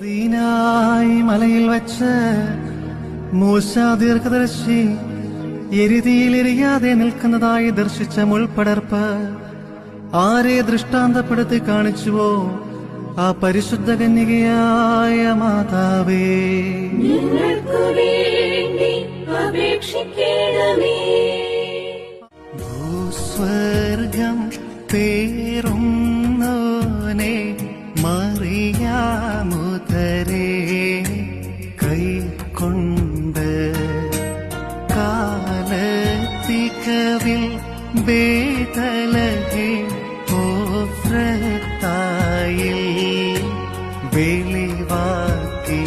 സീനായി മലയിൽ വെച്ച് മൂശ ദീർഘദർശി എരിതിയിലെരിയാതെ നിൽക്കുന്നതായി ദർശിച്ച മുൾപടർപ്പ് ആരെ ദൃഷ്ടാന്തപ്പെടുത്തി കാണിച്ചുവോ ആ പരിശുദ്ധ കന്യകയായ മാതാവേ, ഭൂസ്വർഗം പേറുന്നോനെ മറിയാമുതരേ കൈക്കൊണ്ട് കാലത്തികവിൽ ബേതലഹേം ഓഫ്രത്തായിൽ വെളിവാക്കി